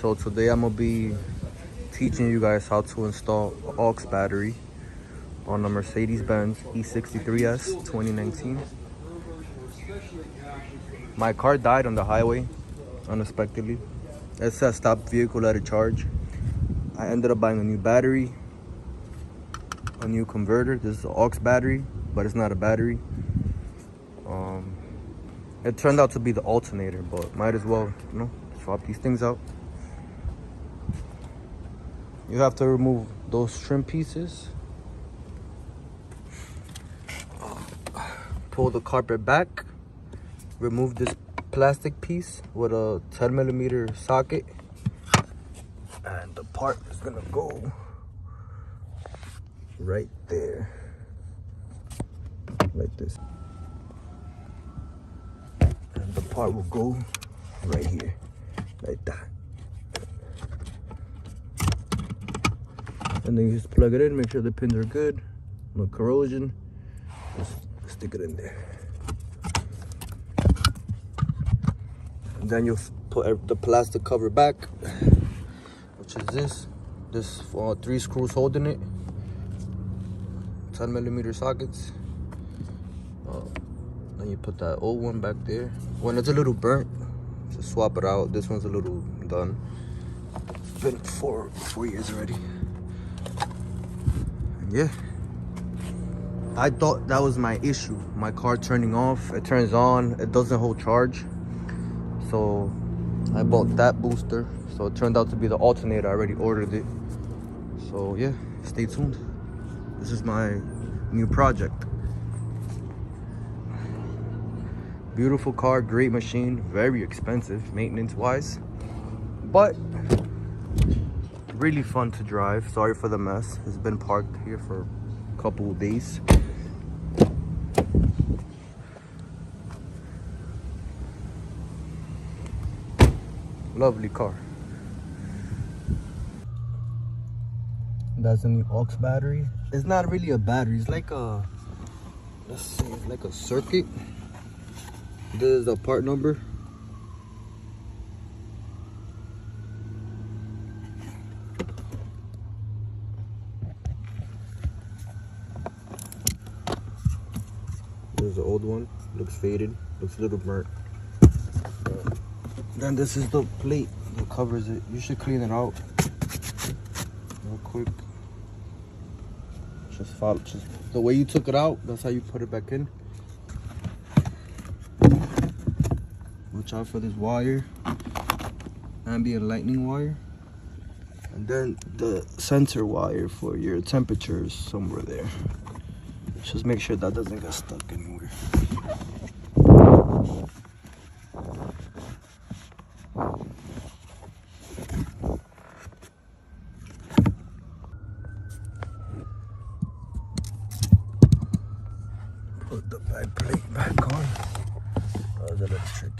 So today I'm gonna be teaching you guys how to install an aux battery on a Mercedes-Benz E63S 2019. My car died on the highway unexpectedly. It said stop vehicle, let it charge. I ended up buying a new battery, a new converter. This is an aux battery, but it's not a battery. It turned out to be the alternator, but might as well, swap these things out. You have to remove those trim pieces. Pull the carpet back. Remove this plastic piece with a 10mm socket. And the part is gonna go right there. Like this. And the part will go right here. Like that. And then you just plug it in, make sure the pins are good. No corrosion. Just stick it in there. And then you'll put the plastic cover back, which is this. This 3 screws holding it. 10mm sockets. Then you put that old one back there. When it's a little burnt, just swap it out. This one's a little done. It's been 4 years already. And yeah, I thought that was my issue. My car turning off. It turns on. It doesn't hold charge. So I bought that booster. So it turned out to be the alternator. I already ordered it. So yeah, stay tuned. This is my new project. Beautiful car, great machine, very expensive maintenance wise, but really fun to drive. Sorry for the mess. It's been parked here for a couple of days. Lovely car. That's a new aux battery. It's not really a battery, it's like a, let's see, it's like a circuit. This is the part number. This is the old one. Looks faded. Looks a little burnt. Then this is the plate that covers it. You should clean it out real quick. Just follow. Just the way you took it out. That's how you put it back in. Watch out for this wire, ambient lightning wire, and then the sensor wire for your temperature is somewhere there. Just make sure that doesn't get stuck anywhere. Put the back plate back on. That was a little tricky.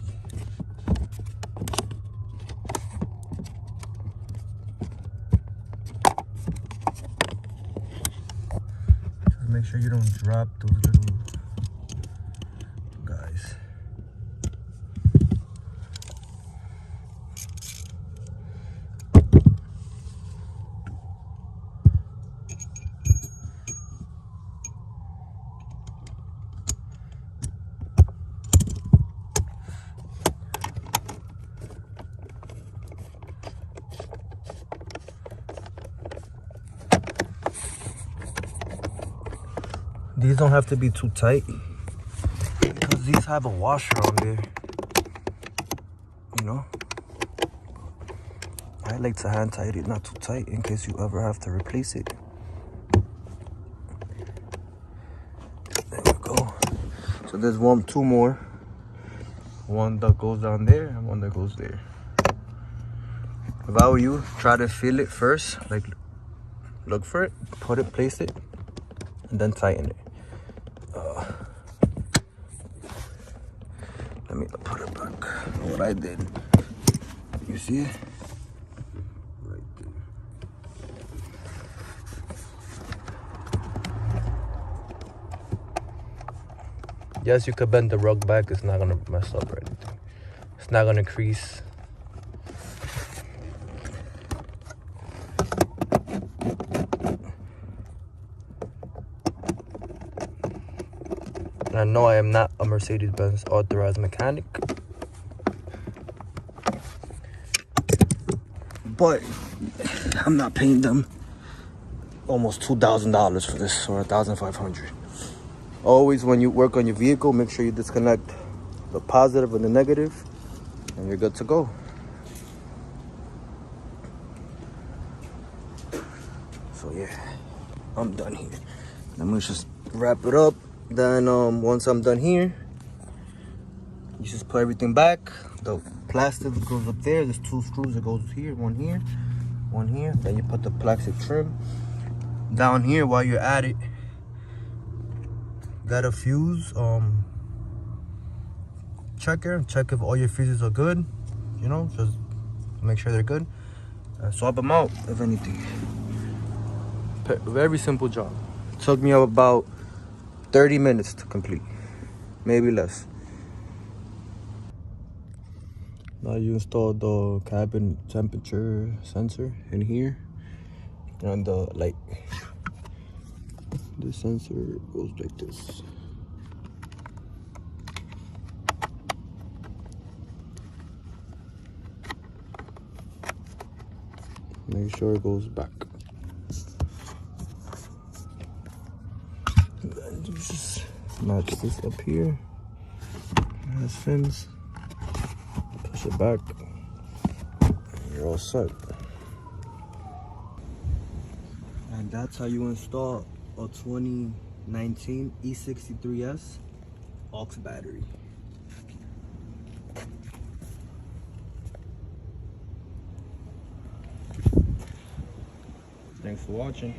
Make sure you don't drop those little guys. These don't have to be too tight because these have a washer on there, I like to hand tight it, not too tight, in case you ever have to replace it. There we go. So there's two more. One that goes down there and one that goes there. If I were you, try to feel it first, like look for it, place it, and then tighten it. Let me put it back. What I did. You see it? Right there. Yes, you could bend the rug back. It's not gonna mess up or anything. It's not gonna crease. And no, I am not a Mercedes-Benz authorized mechanic. But I'm not paying them almost $2,000 for this, or $1,500. Always when you work on your vehicle, make sure you disconnect the positive and the negative, and you're good to go. So yeah, I'm done here. Let me just wrap it up. Then once I'm done here, you just put everything back. The plastic goes up there. There's 2 screws that goes here, one here, one here. Then you put the plastic trim down here. While you're at it, got a fuse checker. Check if all your fuses are good. You know, just make sure they're good. Swap them out if anything. Very simple job. Took me about 30 minutes to complete, maybe less. Now you install the cabin temperature sensor in here, and the light. The sensor goes like this. Make sure it goes back. And then you just match this up here. It has fins. Push it back. And you're all set. And that's how you install a 2019 E63S aux battery. Thanks for watching.